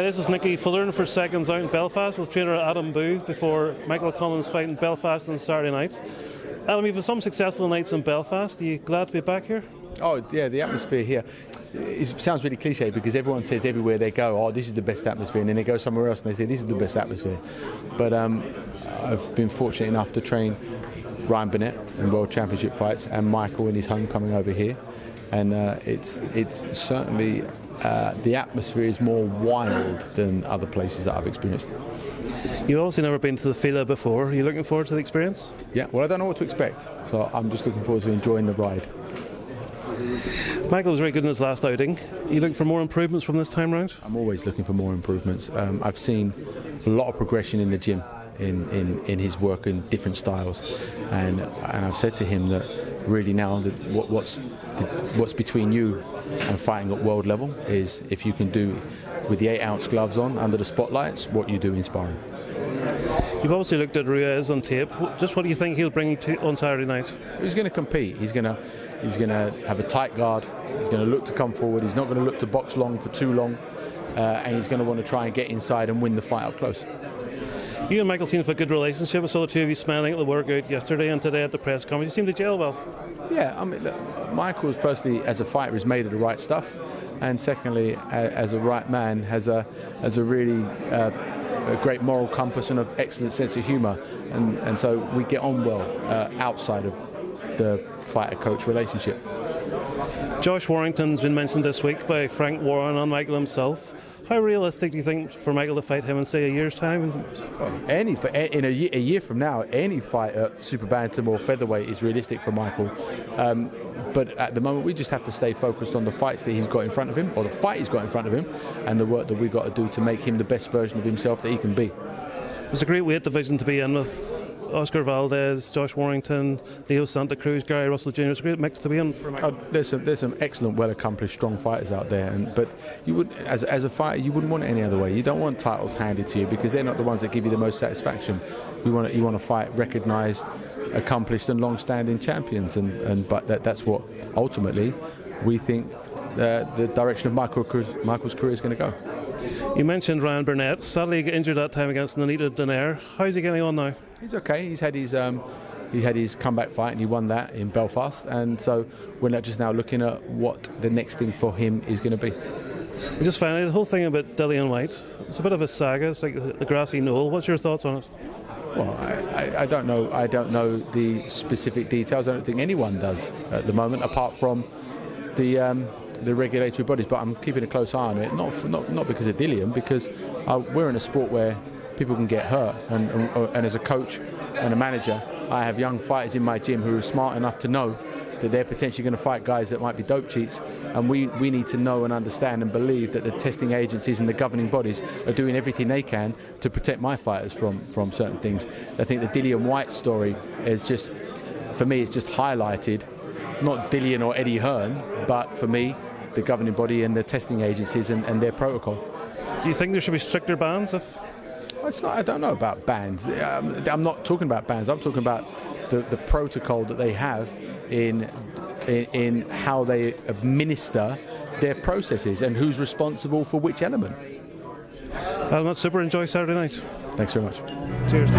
This is Nicky Fullerton for SecondsOut in Belfast with trainer Adam Booth before Michael Conlan's fight in Belfast on Saturday night. Adam, you've had some successful nights in Belfast. Are you glad to be back here? Oh yeah, the atmosphere here, it sounds really cliche because everyone says everywhere they go, oh, this is the best atmosphere, and then they go somewhere else and they say this is the best atmosphere. But I've been fortunate enough to train Ryan Burnett in World Championship fights and Michael in his homecoming over here, and it's certainly the atmosphere is more wild than other places that I've experienced. You've obviously never been to the Fila before. Are you looking forward to the experience? Yeah, well, I don't know what to expect, so I'm just looking forward to enjoying the ride. Michael was very good in his last outing. Are you looking for more improvements from this time round? I'm always looking for more improvements. I've seen a lot of progression in the gym in his work in different styles, and I've said to him that really now that what's between you and fighting at world level is if you can do with the 8-ounce gloves on under the spotlights what you do in sparring. You've obviously looked at Ruiz on tape. Just what do you think he'll bring on Saturday night? He's going to compete. He's going to have a tight guard. He's going to look to come forward. He's not going to look to box long for too long, and he's going to want to try and get inside and win the fight up close. You and Michael seem to have a good relationship. I saw the two of you smiling at the workout yesterday and today at the press conference. You seem to gel well. Yeah, I mean, look, Michael, firstly, as a fighter, is made of the right stuff, and secondly, as a right man, has a really a great moral compass and an excellent sense of humour, and so we get on well outside of the fighter-coach relationship. Josh Warrington's been mentioned this week by Frank Warren and Michael himself. How realistic do you think for Michael to fight him in, say, a year's time? In a year from now, any fight at super bantam or featherweight is realistic for Michael. But at the moment, we just have to stay focused on the fights that he's got in front of him, or the fight he's got in front of him, and the work that we've got to do to make him the best version of himself that he can be. It's a great weight division to be in with Oscar Valdez, Josh Warrington, Leo Santa Cruz, Gary Russell Jr. It's a great mix to be in for Michael. There's some excellent, well-accomplished, strong fighters out there, but you would, as a fighter, you wouldn't want it any other way. You don't want titles handed to you because they're not the ones that give you the most satisfaction. You want to fight recognised, accomplished, and long-standing champions, but that's what ultimately we think the direction of Michael's career is going to go. You mentioned Ryan Burnett. Sadly, he got injured that time against Nanita Donaire. How's he getting on now? He's okay. He had his comeback fight and he won that in Belfast, and so we're not just now looking at what the next thing for him is going to be. Just finally, the whole thing about Dillian Whyte, it's a bit of a saga. It's like the grassy knoll. What's your thoughts on it? Well, I don't know. I don't know the specific details. I don't think anyone does at the moment, apart from the regulatory bodies. But I'm keeping a close eye on it. Not because of Dillian, because we're in a sport where people can get hurt, and as a coach and a manager, I have young fighters in my gym who are smart enough to know that they're potentially going to fight guys that might be dope cheats, and we need to know and understand and believe that the testing agencies and the governing bodies are doing everything they can to protect my fighters from certain things. I think the Dillian Whyte story is just, for me, it's just highlighted not Dillian or Eddie Hearn, but for me, the governing body and the testing agencies and their protocol. Do you think there should be stricter bans? I don't know about bans. I'm not talking about bans. I'm talking about the protocol that they have in how they administer their processes and who's responsible for which element. Well, that's super. Enjoy Saturday night. Thanks very much. Cheers.